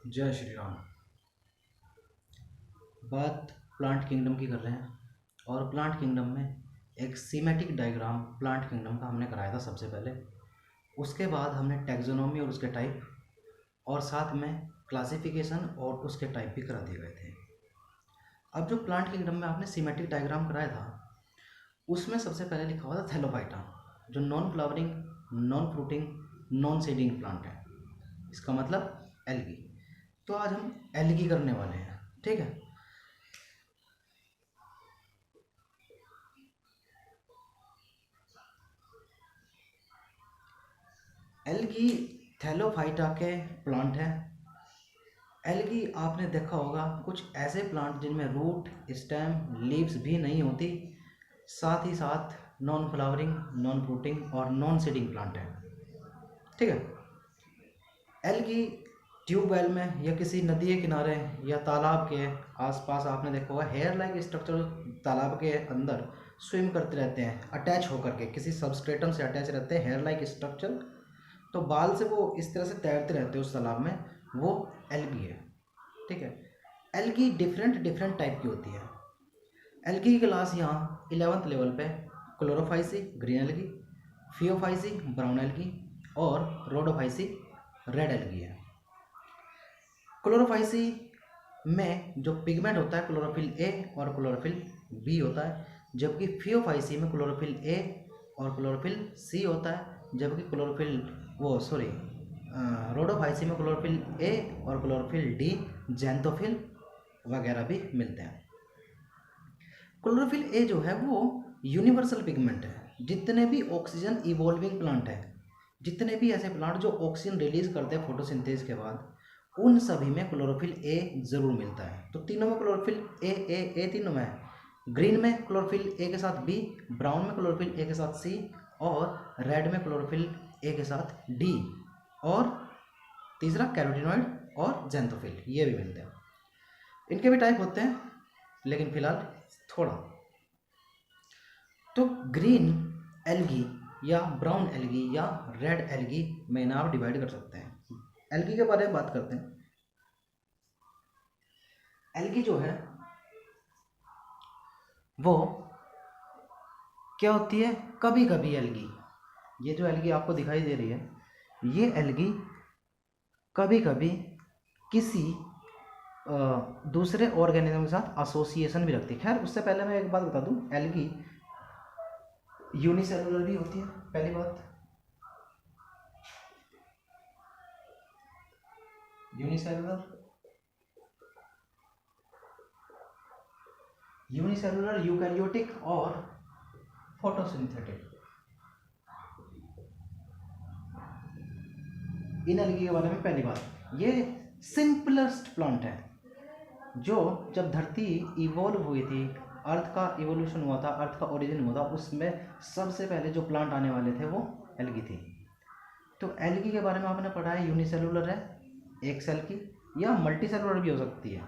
जय श्री राम। बात plant kingdom की कर रहे हैं और प्लांट किंगडम में एक सीमेटिक डायग्राम प्लांट किंगडम का हमने कराया था सबसे पहले। उसके बाद हमने टैक्सोनॉमी और उसके टाइप और साथ में क्लासिफिकेशन और उसके टाइप भी करा दिए गए थे। अब जो प्लांट किंगडम में आपने सीमेटिक डायग्राम कराया था उसमें सबसे पहले लिखा हुआ था थैलोफाइटा, जो non flowering, non fruiting, non seeding plant है। इसका मतलब एल्गी। तो आज हम एल्गी करने वाले हैं, ठीक है। एल्गी थैलोफाइटा के प्लांट हैं। एल्गी आपने देखा होगा कुछ ऐसे प्लांट जिनमें रूट, स्टेम, लीव्स भी नहीं होती, साथ ही साथ नॉन फ्लावरिंग, नॉन फ्रूटिंग और नॉन सीडिंग प्लांट है, ठीक है। एल्गी ट्यूबवेल में या किसी नदी के किनारे या तालाब के आसपास आपने देखा होगा हेयर लाइक स्ट्रक्चर तालाब के अंदर स्विम करते रहते हैं, अटैच होकर के किसी सबस्ट्रेटम से अटैच रहते हैं, हेयर लाइक स्ट्रक्चर। तो बाल से वो इस तरह से तैरते रहते हैं उस तालाब में, वो एल्गी है, ठीक है। एल्गी डिफरेंट डिफरेंट टाइप की होती है। एल्गी की क्लास यहाँ 11th लेवल पे Chlorophyceae green algae, Phaeophyceae brown algae और रोडोफाइसी रेड एल्गी है। क्लोरोफाइसी में जो पिगमेंट होता है क्लोरोफिल ए और क्लोरोफिल बी होता है, जबकि फियोफाइसी में क्लोरोफिल ए और क्लोरोफिल सी होता है, जबकि रोडोफाइसी में क्लोरोफिल ए और क्लोरोफिल डी, जैंथोफिल वगैरह भी मिलते हैं। क्लोरोफिल ए जो है वो यूनिवर्सल पिगमेंट है। जितने भी ऑक्सीजन इवॉल्विंग प्लांट है, जितने भी ऐसे प्लांट जो ऑक्सीजन रिलीज करते हैं फोटोसिंथेसिस के बाद, उन सभी में क्लोरोफिल ए जरूर मिलता है। तो तीनों में क्लोरोफिल ए ए ए तीनों में है। ग्रीन में क्लोरोफिल ए के साथ बी, ब्राउन में क्लोरोफिल ए के साथ सी और रेड में क्लोरोफिल ए के साथ डी, और तीसरा कैरोटीनॉइड और जेंथोफिल, ये भी मिलते हैं। इनके भी टाइप होते हैं लेकिन फिलहाल थोड़ा। तो ग्रीन एल्गी या ब्राउन एल्गी या रेड एल्गी में ना आप डिवाइड कर सकते हैं। एल्गी के बारे में बात करते हैं। एल्गी जो है वो क्या होती है, कभी कभी एल्गी, ये जो एल्गी आपको दिखाई दे रही है, ये एल्गी कभी कभी किसी दूसरे ऑर्गेनिज्म के साथ एसोसिएशन भी रखती है। खैर उससे पहले मैं एक बात बता दूं, एल्गी यूनिसेलुलर भी होती है। पहली बात, यूनिसेलुलर यूकैरियोटिक और फोटोसिंथेटिक। इन एल्गी के बारे में पहली बात, ये सिंपलेस्ट प्लांट है। जो जब धरती इवॉल्व हुई थी, अर्थ का इवोल्यूशन हुआ था, अर्थ का ओरिजिन हुआ था, उसमें सबसे पहले जो प्लांट आने वाले थे वो एल्गी थी। तो एल्गी के बारे में आपने पढ़ा है, यूनिसेलुलर है, एक सेल की, या मल्टी सेलुलर भी हो सकती है।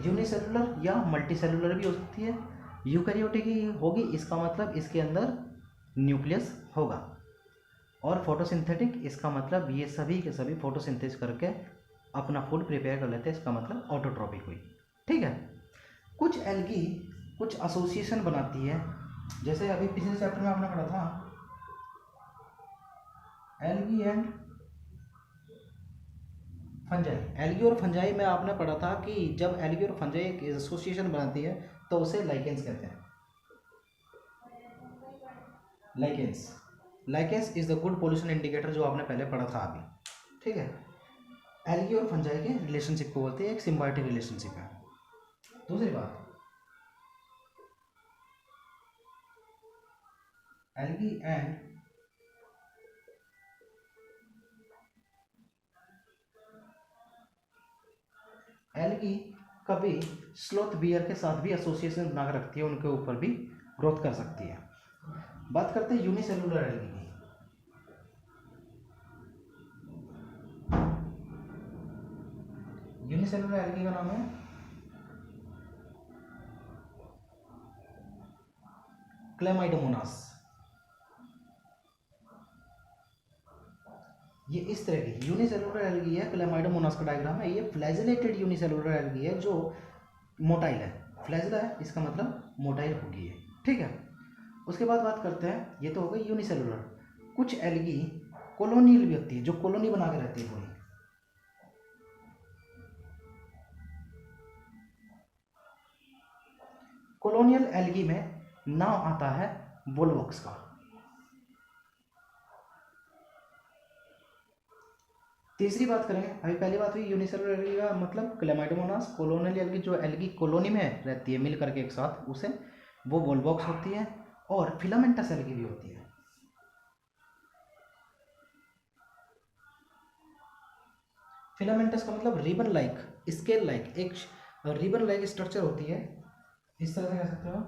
यूनिसेलुलर या मल्टी सेलुलर भी हो सकती है। यूकैरियोटिक ही होगी, इसका मतलब इसके अंदर न्यूक्लियस होगा। और फोटोसिंथेटिक, इसका मतलब ये सभी के सभी फोटोसिंथेसिस करके अपना फूड प्रिपेयर कर लेते हैं, इसका मतलब ऑटोट्रॉपिक हुई, ठीक है। कुछ एल्गी कुछ एसोसिएशन बनाती है, जैसे अभी पिछले चैप्टर में आपने पढ़ा था एल्गी एंड फंजाई। एल्गी और फंजाई में आपने पढ़ा था कि जब एल्गी और फंजाई एक एसोसिएशन बनाती है तो उसे लाइकेंस कहते हैं। Lichens, lichens is the good pollution indicator, जो आपने पहले पढ़ा था अभी, ठीक है। एल्गी और फंजाई के रिलेशनशिप को बोलते हैं, एक सिम्बायोटिक रिलेशनशिप है। दूसरी बात, एल्गी एंड एल्गी कभी स्लोथ बियर के साथ भी एसोसिएशन बनाकर रखती है, उनके ऊपर भी ग्रोथ कर सकती है। बात करते हैं यूनिसेलुलर एल्गी की। यूनिसेलुलर एल्गी का नाम है क्लेमाइडोमोनास। ये इस तरह की यूनिसेलुलर एल्गी है, क्लेमाइडोमोनास का डायग्राम है। ये फ्लैजिलेटेड यूनिसेलुलर एल्गी है जो मोटाइल है, फ्लैजिला है इसका मतलब मोटाइल होगी है, ठीक है। उसके बाद बात करते हैं, ये तो हो गई यूनिसेलुलर। कुछ एल्गी कॉलोनियल भी होती है, जो कॉलोनी बना के रहती है पूरी। कॉलोनियल एल्गी में नाम आता है वोल्वॉक्स का। तीसरी बात करेंगे, अभी पहली बात हुई यूनिसेलुलर एल्गी का मतलब क्लेमाइडोमोनास। कॉलोनियल एल्गी जो एल्गी कॉलोनी में रहती है मिल करके एक साथ, उसे वो वोल्वॉक्स होती है। और फिलामेंटस एल्गी भी होती है। फिलामेंटस का मतलब रिबन लाइक, स्केल लाइक, एक रिबन लाइक स्ट्रक्चर होती है, इस तरह से कह सकते हो।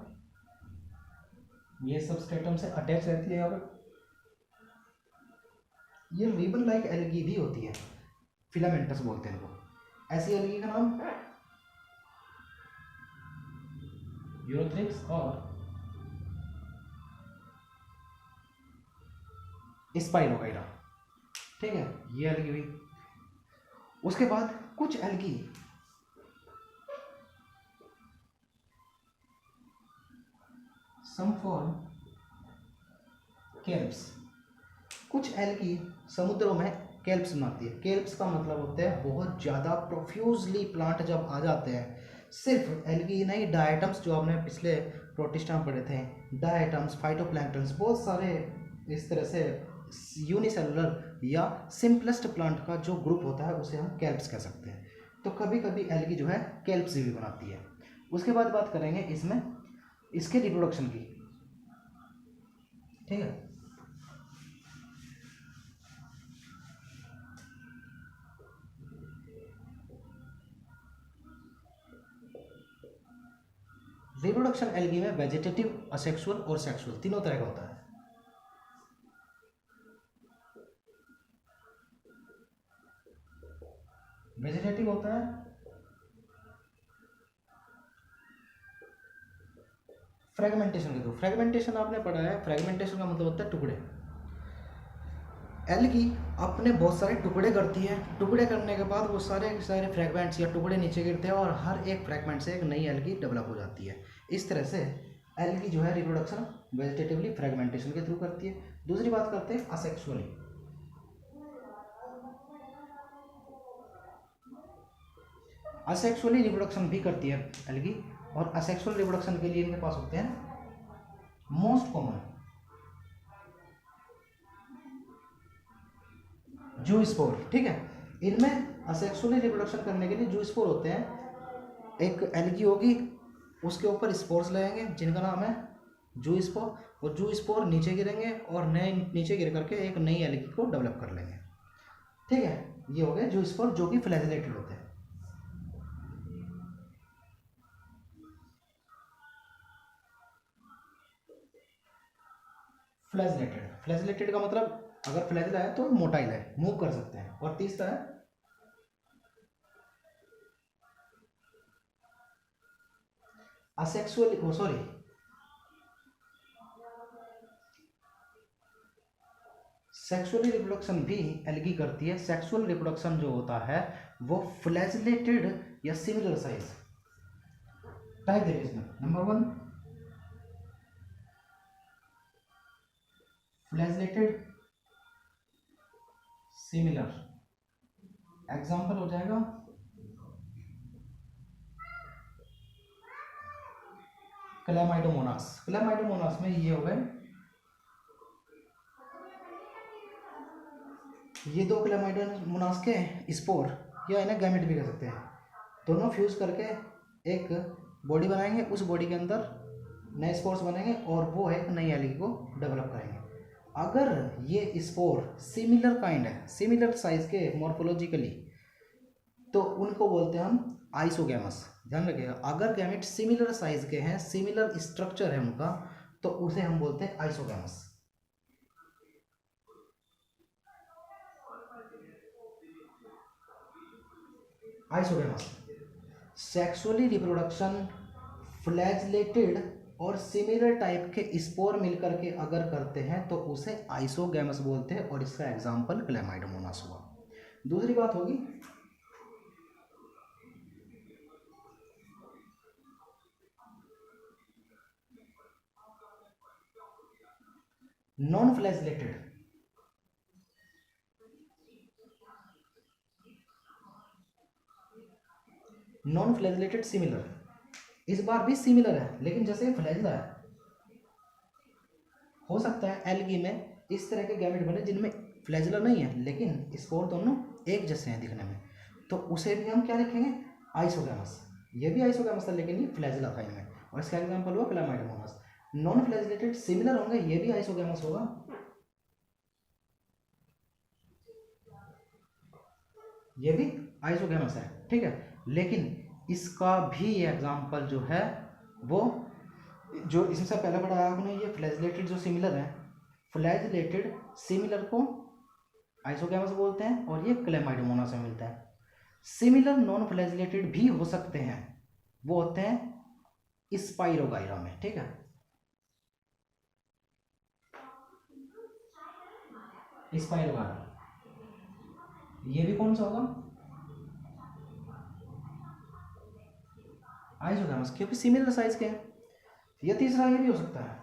ये सबस्ट्रेटम से अटैच रहती है यहाँ पर। ये रिबन लाइक एल्गी भी होती है, फिलामेंटस बोलते हैं इनको। ऐसी एल्गी का नाम यूरोथ्रिक्स और स्पाइरोगाइरा, ठीक है, ये एल्गी हुई। उसके बाद कुछ एल्गी सम फॉर्म केल्प्स, कुछ एल्गी समुद्रों में केल्प्स बनाती है। केल्प्स का मतलब होता है बहुत ज़्यादा प्रोफ्यूजली प्लांट जब आ जाते हैं, सिर्फ एल्गी ही नहीं, डायटम्स जो आपने पिछले प्रोटिस्टा में पढ़े थे, डायटम्स, फाइटोप्लैंक्टन्स, बहुत सारे इस तरह से यूनिसेलुलर या सिंपलेस्ट प्लांट का जो ग्रुप होता है उसे हम केल्प्स कह सकते हैं। तो कभी कभी एल्गी जो है केल्प्स भी बनाती है। उसके बाद बात करेंगे इसमें इसके रिप्रोडक्शन की, ठीक है। रिप्रोडक्शन एल्गी में वेजिटेटिव, असेक्सुअल और सेक्सुअल तीनों तरह का होता है। वेजिटेटिव होता है फ्रेगमेंटेशन के थ्रू। फ्रेगमेंटेशन आपने पढ़ा है, फ्रेगमेंटेशन का मतलब होता है टुकड़े। एल्गी अपने बहुत सारे टुकड़े करती है, टुकड़े करने के बाद वो सारे के सारे फ्रेगमेंट्स या टुकड़े नीचे गिरते हैं और हर एक फ्रेगमेंट से एक नई एल्गी डेवलप हो जाती है। इस तरह से एल्गी जो है रिप्रोडक्शन वेजिटेटिवली फ्रेगमेंटेशन के थ्रू करती है। दूसरी बात करते हैं असेक्सुअली। असेक्सुअली रिप्रोडक्शन भी करती है एल्गी, और असेक्सुअल रिप्रोडक्शन के लिए इनके पास होते हैं मोस्ट कॉमन जूस्पोर, ठीक है। इनमें असेक्सुअली रिप्रोडक्शन करने के लिए जूस्पोर होते हैं। एक एल्गी होगी, उसके ऊपर स्पोर्स लगेंगे जिनका नाम है जूस्पोर, और जूस्पोर नीचे गिरेंगे और नए नीचे गिर करके एक नई एल्गी को डेवलप कर लेंगे, ठीक है। ये हो गए जूस्पोर जो कि फ्लैजिलेटेड होते हैं। फ्लैजिलेटेड, फ्लैजिलेटेड का मतलब अगर फ्लैजिला है तो मोटाइल है, मूव कर सकते हैं। और तीसरा है असेक्सुअली, ओ सॉरी, सेक्सुअली रिप्रोडक्शन भी एल्गी करती है। सेक्सुअल रिप्रोडक्शन जो होता है वो फ्लैजिलेटेड या सिमिलर साइज टाइप देखिए इसमें। नंबर 1 फ्लैजिलेटेड सिमिलर, एग्जाम्पल हो जाएगा क्लेमाइडोमोनास। क्लेमाइडोमोनास में ये हो गए, ये दो क्लेमाइडोमोनास के स्पोर या इन्हें गैमेट भी कह सकते हैं, दोनों फ्यूज करके एक बॉडी बनाएंगे। उस बॉडी के अंदर नए स्पोर्स बनेंगे और वो एक नई एल्गी को डेवलप करेंगे। अगर ये स्पोर सिमिलर काइंड है, सिमिलर साइज के मॉर्फोलॉजिकली, तो उनको बोलते हैं हम आइसोगैमस। ध्यान रखिएगा, अगर गैमेट सिमिलर साइज के हैं, सिमिलर स्ट्रक्चर है उनका, तो उसे हम बोलते हैं isogamous. Isogamous. Sexually reproduction flagellated और सिमिलर टाइप के स्पोर मिलकर के अगर करते हैं तो उसे आइसोगैमस बोलते हैं, और इसका एग्जाम्पल क्लेमाइडोमोनास हुआ। दूसरी बात होगी non flagellated. Non flagellated similar, इस बार भी सिमिलर है लेकिन जैसे फ्लैजिला है, हो सकता है एल्गी में इस तरह के गैमेट बने जिनमें फ्लैजिला नहीं है लेकिन स्पोर दोनों एक जैसे हैं दिखने में, तो उसे भी हम क्या लिखेंगे, आइसोगैमस। ये भी आइसोगैमस था लेकिन ये फ्लैजिला था इनमें, और इसका एग्जाम्पल हुआ क्लामाइडोमोनास। नॉन फ्लैजिलेटेड सिमिलर होंगे, ये भी आइसोगैमस होगा, ये भी आइसोगैमस है, ठीक है। लेकिन इसका भी एग्जाम्पल जो है वो जो इसमें से पहले पढ़ाया आपने, ये फ्लैजिलेटेड जो सिमिलर है, फ्लैजिलेटेड सिमिलर को आइसोगैमस बोलते हैं और ये क्लेमाइडोमोनास से मिलता है। सिमिलर नॉन फ्लैजिलेटेड भी हो सकते हैं, वो होते हैं स्पाइरोगाइरा में, ठीक है। स्पाइरोगाइरा ये भी कौन सा होगा, आइसोगैमस, क्योंकि सिमिलर साइज के हैं। या तीसरा ये भी हो सकता है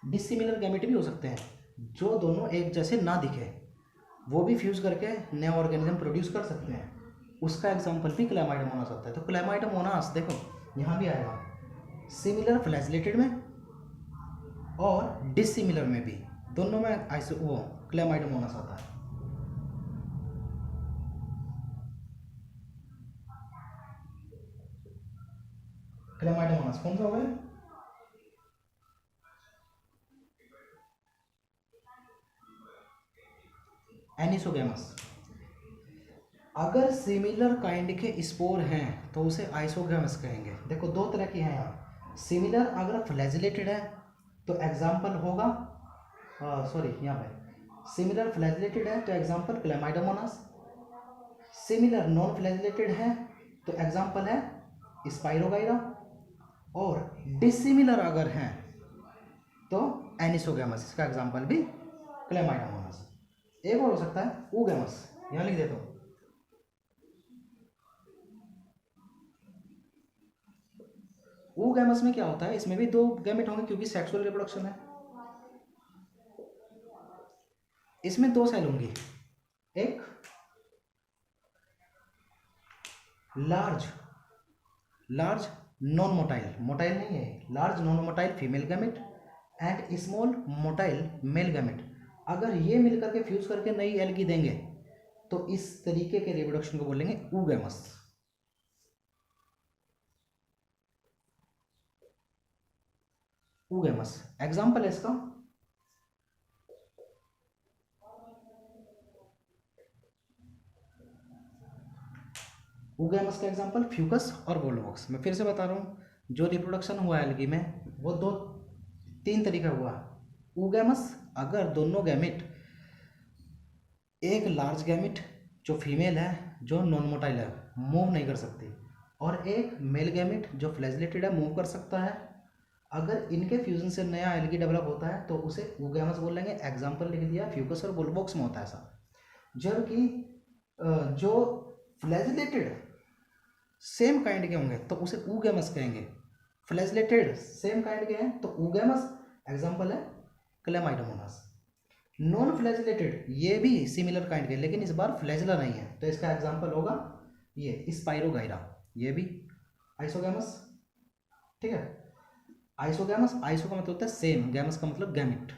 डिसिमिलर गैमेट भी हो सकते हैं, जो दोनों एक जैसे ना दिखे, वो भी फ्यूज करके नया ऑर्गेनिज्म प्रोड्यूस कर सकते हैं, उसका एग्जांपल भी क्लेमाइडोमोनास होता है। तो क्लेमाइडोमोनास देखो यहाँ भी आएगा, सिमिलर फ्लैजिलेटेड में और डिसिमिलर में भी, दोनों में आइसो वो क्लेमाइडोमोनास आता है। क्लेमाइडोमोनास कौन सा हो गया, एनिसोगैमस। अगर सिमिलर काइंड के स्पोर हैं तो उसे आइसोगैमस कहेंगे। देखो दो तरह की हैं यहाँ, सिमिलर अगर फ्लैजिलेटेड है तो एग्जाम्पल होगा, सॉरी यहाँ पे सिमिलर फ्लैजिलेटेड है तो example Chlamydomonas, similar non flagellated है तो एग्जाम्पल है स्पाइरोगाइरा, और डिसिमिलर अगर हैं तो एनिसोगैमस, इसका एग्जाम्पल भी क्लेमाइडोमोनास। एक और हो सकता है ऊगैमस, यहाँ लिख देता हूँ, ऊगैमस में क्या होता है, इसमें भी दो गैमेट होंगे क्योंकि सेक्सुअल रिप्रोडक्शन है। इसमें दो सेल होंगी, एक large large non motile, motile नहीं है, large non motile female gamete and small motile male gamete. अगर ये मिलकर के फ्यूज करके नई एल्गी देंगे तो इस तरीके के रिप्रोडक्शन को बोलेंगे ऊगैमस। ऊगैमस एग्जाम्पल है इसका ऊगैमस का एग्जाम्पल फ्यूकस और वोल्वॉक्स। मैं फिर से बता रहा हूँ, जो रिप्रोडक्शन हुआ एल्गी में वो दो तीन तरीका हुआ। ऊगैमस अगर दोनों गैमेट, एक लार्ज गैमेट जो फीमेल है जो नॉन मोटाइल है मूव नहीं कर सकती, और एक मेल गैमेट जो फ्लैजिलेटेड है मूव कर सकता है, अगर इनके फ्यूजन से नया एल्गी डेवलप होता है तो उसे ऊगैमस बोलेंगे। एग्जाम्पल लिख दिया, फ्यूकस और वोल्वॉक्स में होता है ऐसा। जबकि जो फ्लैजिलेटेड सेम काइंड के होंगे तो उसे ऊगैमस कहेंगे, फ्लैजिलेटेड सेम काइंड के हैं तो ऊगैमस, एग्जाम्पल है क्लेमाइडोमोनास। नॉन फ्लैजिलेटेड ये भी सिमिलर काइंड के लेकिन इस बार फ्लैजिला नहीं है तो इसका एग्जाम्पल होगा ये स्पाइरोगाइरा, ये भी आइसोगैमस, ठीक है। आइसोगैमस, आइसो का मतलब होता है सेम, गैमस का मतलब गैमेट।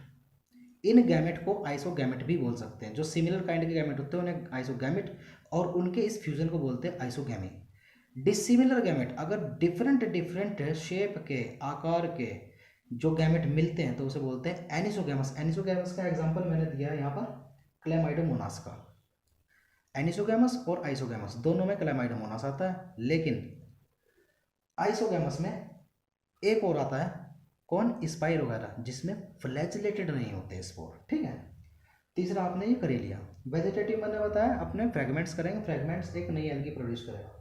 इन गैमेट को आइसोगैमेट भी बोल सकते हैं, जो सिमिलर काइंड के गैमेट होते हैं उन्हें आइसोगैमेट, और उनके इस फ्यूजन को बोलते हैं आइसोगैमी। डिसिमिलर गैमेट अगर डिफरेंट डिफरेंट शेप के, आकार के जो गैमेट मिलते हैं तो उसे बोलते हैं एनिसोगैमस। एनिसोगैमस का एग्जांपल मैंने दिया है यहाँ पर क्लेमाइडोमोनास का। एनिसोगैमस और आइसोगैमस दोनों में क्लेमाइडोमोनास आता है, लेकिन आइसोगैमस में एक और आता है, कौन, स्पाइर वगैरह, जिसमें फ्लैजिलेटेड नहीं होते स्पोर, ठीक है। तीसरा आपने ये कर ही लिया। वेजिटेटिव मैंने बताया अपने फ्रेगमेंट्स करेंगे, फ्रेगमेंट्स एक नई एल्गी प्रोड्यूस करेगा।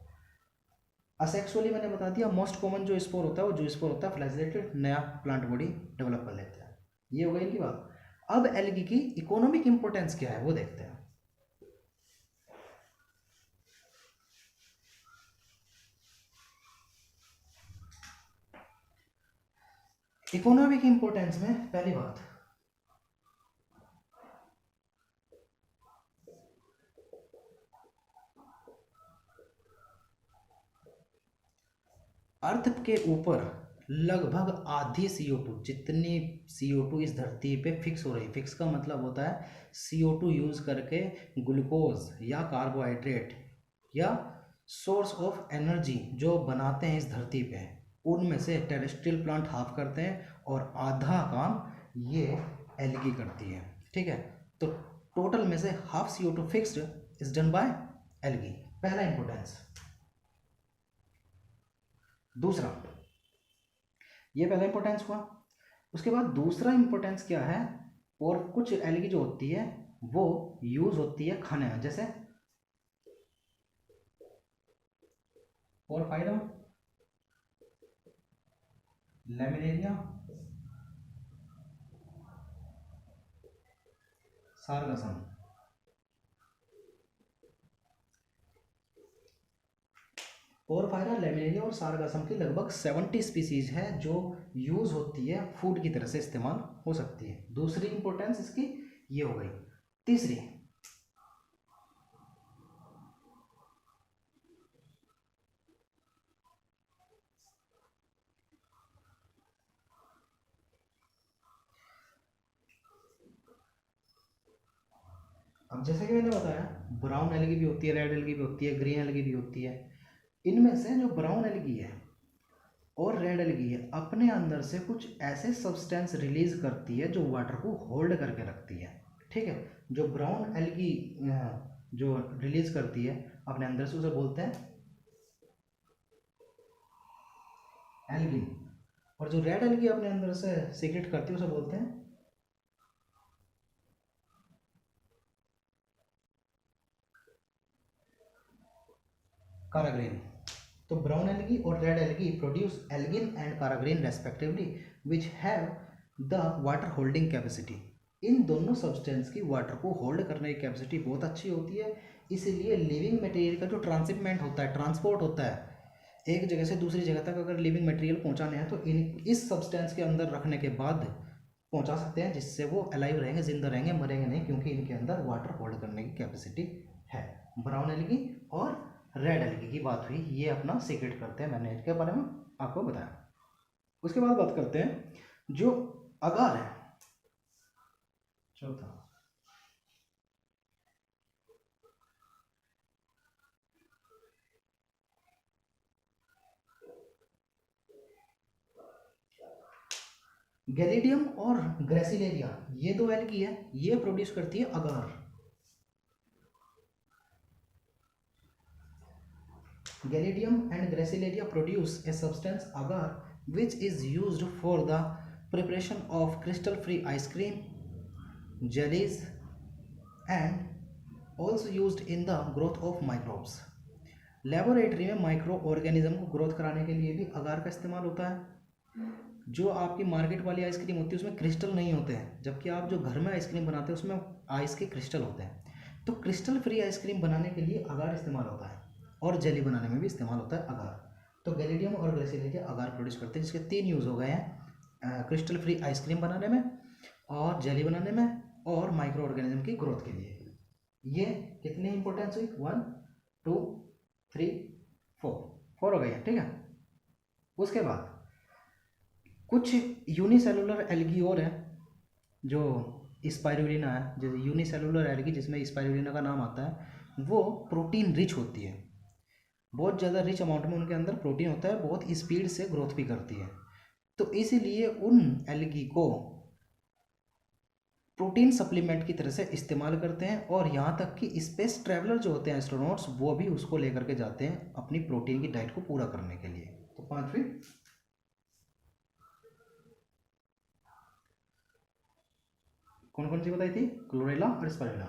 असेक्सुअली मैंने बता दिया, मोस्ट कॉमन जो स्पोर होता है वो जो स्पोर होता है फ्लैजिलेटेड, नया प्लांट बॉडी डेवलप कर लेते हैं। ये हो गई इनकी बात। अब एल्गी की इकोनॉमिक इंपोर्टेंस क्या है वो देखते हैं। इकोनॉमिक इंपोर्टेंस में पहली बात, अर्थ के ऊपर लगभग आधी CO2, जितनी CO2 इस धरती पे फिक्स हो रही, फिक्स का मतलब होता है CO2 यूज करके ग्लूकोज या कार्बोहाइड्रेट या सोर्स ऑफ एनर्जी जो बनाते हैं इस धरती पे, उनमें से टेरेस्ट्रियल प्लांट हाफ करते हैं और आधा काम ये एल्गी करती है। ठीक है, तो टोटल में से half CO2 fixed is done by algae, पहला इंपोर्टेंस। दूसरा, ये पहला इंपॉर्टेंस हुआ। उसके बाद दूसरा इंपॉर्टेंस क्या है, और कुछ एल्गी जो होती है वो यूज होती है खाने में, जैसे पोरफाइरा, लैमिनेरिया, सारगसम। पोरफायरा, लेमिनेरिया और सारगासम की लगभग 70 स्पीसीज है जो यूज होती है, फूड की तरह से इस्तेमाल हो सकती है। दूसरी इंपॉर्टेंस इसकी ये हो गई। तीसरी, अब जैसे कि मैंने बताया ब्राउन एल्गी भी होती है, रेड एल्गी भी होती है, ग्रीन एल्गी भी होती है। इनमें से जो ब्राउन एल्गी है और रेड एल्गी है अपने अंदर से कुछ ऐसे सब्सटेंस रिलीज करती है जो वाटर को होल्ड करके रखती है। ठीक है, जो ब्राउन एल्गी जो रिलीज करती है अपने अंदर से उसे बोलते हैं एल्गिन, और जो रेड एल्गी अपने अंदर से सीक्रेट करती है उसे बोलते हैं काराग्रीन। तो ब्राउन एल्गी और red algae produce algin and carrageenan respectively which have the water holding capacity. इन दोनों सब्सटेंस की वाटर को होल्ड करने की कैपेसिटी बहुत अच्छी होती है, इसीलिए लिविंग मटेरियल का जो ट्रांसशिपमेंट होता है, ट्रांसपोर्ट होता है एक जगह से दूसरी जगह तक, अगर लिविंग मटेरियल पहुंचाने हैं तो इन इस सब्सटेंस के अंदर रखने के बाद पहुंचा सकते हैं, जिससे वो अलाइव रहेंगे, जिंदा रहेंगे, मरेंगे नहीं, क्योंकि इनके अंदर वाटर होल्ड करने की कैपेसिटी है। ब्राउन एल्गी और रेड एल्गी की बात हुई, ये अपना सीक्रेट करते हैं, मैंने इसके बारे में आपको बताया। उसके बाद बात करते हैं जो अगार है, चौथा। गैलिडियम और ग्रेसिलेरिया, ये दो एल्गी है, ये प्रोड्यूस करती है अगार। Gelidium and Gracilaria produce a substance agar which is used for the preparation of crystal free ice cream, jellies and also used in the growth of microbes. Laboratory में micro organism को growth कराने के लिए भी अगार का इस्तेमाल होता है। जो आपकी मार्केट वाली आइसक्रीम होती है उसमें क्रिस्टल नहीं होते हैं, जबकि आप जो घर में आइसक्रीम बनाते हैं उसमें आइस के क्रिस्टल होते हैं। तो क्रिस्टल फ्री आइसक्रीम बनाने के लिए अगार इस्तेमाल होता है, और जेली बनाने में भी इस्तेमाल होता है अगार। तो गैलिडियम और ग्रेसिलेरिया अगार प्रोड्यूस करते हैं, जिसके 3 यूज़ हो गए हैं, क्रिस्टल फ्री आइसक्रीम बनाने में और जेली बनाने में और माइक्रो ऑर्गेनिज्म की ग्रोथ के लिए। ये कितनी इंपॉर्टेंस हुई, 1 2 3 4 हो गई है। ठीक है, उसके बाद कुछ यूनिसेलुलर एल्गी और है जो स्पाइरुलिना है, जैसे यूनिसेलुलर एल्गी जिसमें स्पाइरुलिना का नाम आता है, वो प्रोटीन रिच होती है, बहुत ज़्यादा रिच अमाउंट में उनके अंदर प्रोटीन होता है, बहुत स्पीड से ग्रोथ भी करती है। तो इसीलिए उन एल्गी को प्रोटीन सप्लीमेंट की तरह से इस्तेमाल करते हैं, और यहाँ तक कि स्पेस ट्रैवलर जो होते हैं एस्ट्रोनॉट्स, वो भी उसको लेकर के जाते हैं अपनी प्रोटीन की डाइट को पूरा करने के लिए। तो पांचवी, कौन कौन सी बताई थी? क्लोरेला और स्पाइरुलिना।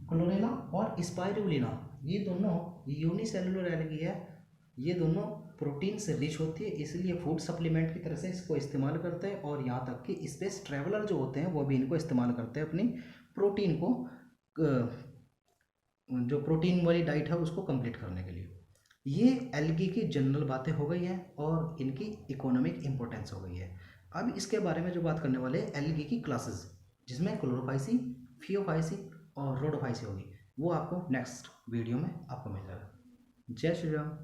क्लोरेला और स्पाइरुलिना ये दोनों यूनिसेलुलर एल्गी है। ये दोनों प्रोटीन से रिच होती है, इसलिए फूड सप्लीमेंट की तरह से इसको इस्तेमाल करते हैं। और यहाँ तक कि स्पेस ट्रैवलर जो होते हैं वो भी इनको इस्तेमाल करते हैं अपनी प्रोटीन को, जो प्रोटीन वाली डाइट है उसको कंप्लीट करने के लिए। ये एल्गी की जनरल बातें हो गई हैं और इनकी इकोनॉमिक इम्पोर्टेंस हो गई है। अब इसके बारे में जो बात करने वाले हैं एल्गी की क्लासेस, जिसमें क्लोरोफाइसी, फियोफाइसी और रोडोफाइसी होगी, वो आपको नेक्स्ट वीडियो में आपको मिल जाएगा। जय श्री राम।